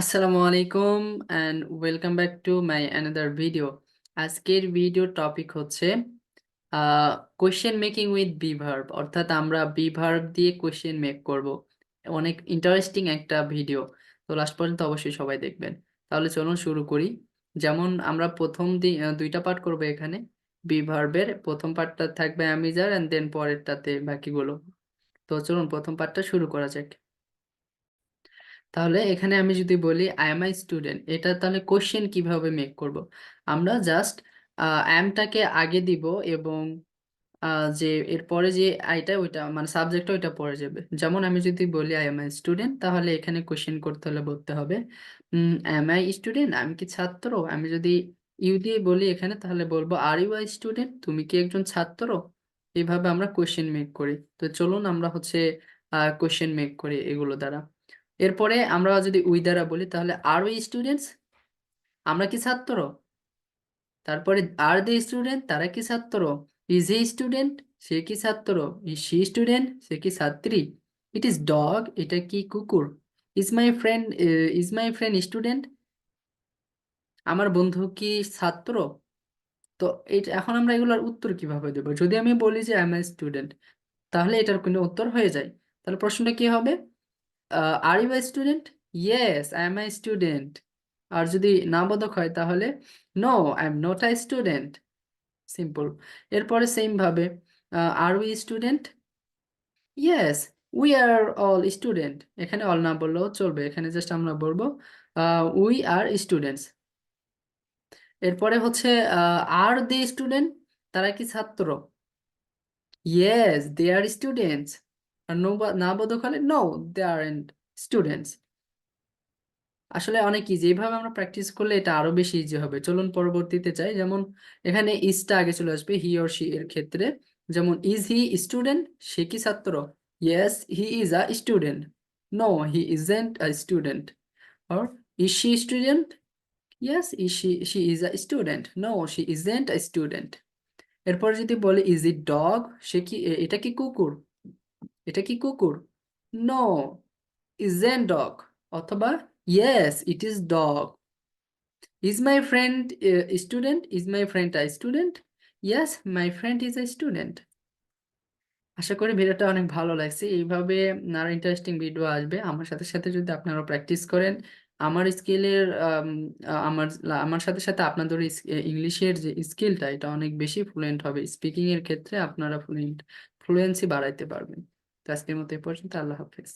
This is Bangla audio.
আসসালামু আলাইকুম and welcome back to my another video. আজকের ভিডিও টপিক হচ্ছে question making with be verb, অর্থাৎ আমরা বি ভার্ব দিয়ে কোয়েশ্চেন মেক করব। অনেক ইন্টারেস্টিং একটা ভিডিও, তো লাস্ট পর্যন্ত অবশ্যই সবাই দেখবেন। তাহলে চলুন শুরু করি। যেমন আমরা প্রথম দুইটা পার্ট করব এখানে। বি ভার্বের প্রথম পার্টটা থাকবে অ্যামিজার এন্ড দেন পরেরটাতে বাকিগুলো। তো চলুন প্রথম পার্টটা শুরু করা যাক। তাহলে এখানে আমি যদি বলি আই এম আই স্টুডেন্ট, এটা তাহলে কোশ্চেন কিভাবে মেক করব? আমরা জাস্ট অ্যামটাকে আগে দিব এবং যে এরপরে যে আইটা ওইটা মানে সাবজেক্টটা ওইটা পড়ে যাবে। যেমন আমি যদি বলি আই এম আই স্টুডেন্ট, তাহলে এখানে কোশ্চেন করতে হলে বলতে হবে এম আই স্টুডেন্ট, আমি কি ছাত্র? আমি যদি ইউ দিয়ে বলি এখানে, তাহলে বলবো আর ইউ আই স্টুডেন্ট, তুমি কি একজন ছাত্র? এইভাবে আমরা কোশ্চেন মেক করি। তো চলুন আমরা হচ্ছে কোশ্চেন মেক করি এগুলো দ্বারা। এরপরে আমরা যদি উই দ্বারা বলি, তাহলে আর উই স্টুডেন্টস, আমরা কি ছাত্র? তারপরে আর দে স্টুডেন্ট, তারা কি ছাত্র? ইজ হি স্টুডেন্ট, সে কি ছাত্র? ইজ শি স্টুডেন্ট, সে কি ছাত্রী? ইট ইজ ডগ, এটা কি কুকুর? Is my friend, is my friend student, আমার বন্ধু কি ছাত্র? তো এখন আমরা এগুলোর উত্তর কিভাবে দেবো? যদি আমি বলি যে আই এম এ স্টুডেন্ট, তাহলে এটার কোনো উত্তর হয়ে যায়। তাহলে প্রশ্নটা কি হবে? Are you a student? Yes I am a student. আর যদি না বোধক হয়, তাহলে no I am not I student. Simple. এরপরে সেম ভাবে are we student? Yes we are all student. এখানে অল না বললেও চলবে, এখানে জাস্ট আমরা বলবো উই আর স্টুডেন্টস। এরপরে হচ্ছে আর দে স্টুডেন্ট, তারা কি ছাত্র? ইয়েস দে আর স্টুডেন্টস। আর না বোধক হলে নো দে আর স্টুডেন্টস। আসলে অনেক ইজি, এইভাবে আমরা প্র্যাকটিস করলে এটা আরো বেশি ইজি হবে। চলুন পরবর্তীতে চাই। যেমন এখানে ইজটা আগে চলে আসবে হি অর শি এর ক্ষেত্রে। যেমন ইজ হি স্টুডেন্ট, সে কি ছাত্র? Yes he is a student, no he isn't a student. Or is she student? Yes she is a student, no she isn't a student. এরপর যদি বলি ইজ ইট ডগ, সে কি এটা কি কুকুর? এটা কি কুকুর? No isn't dog. অথবা yes it is dog. Is my friend a student? Is my friend a student? Yes, my friend is a student. আশা করি ভিডিওটা অনেক ভালো লাগছে। এইভাবে আরো ইন্টারেস্টিং ভিডিও আসবে। আমার সাথে সাথে যদি আপনারা প্র্যাকটিস করেন, আমার স্কিলের আমার আমার সাথে সাথে আপনাদের ইংলিশের যে স্কিলটা, এটা অনেক বেশি ফ্লুয়েন্ট হবে। স্পিকিং এর ক্ষেত্রে আপনারা ফ্লুয়েন্সি বাড়াইতে পারবেন। তো আজকের মতো এই পর্যন্ত। আল্লাহ হাফেজ।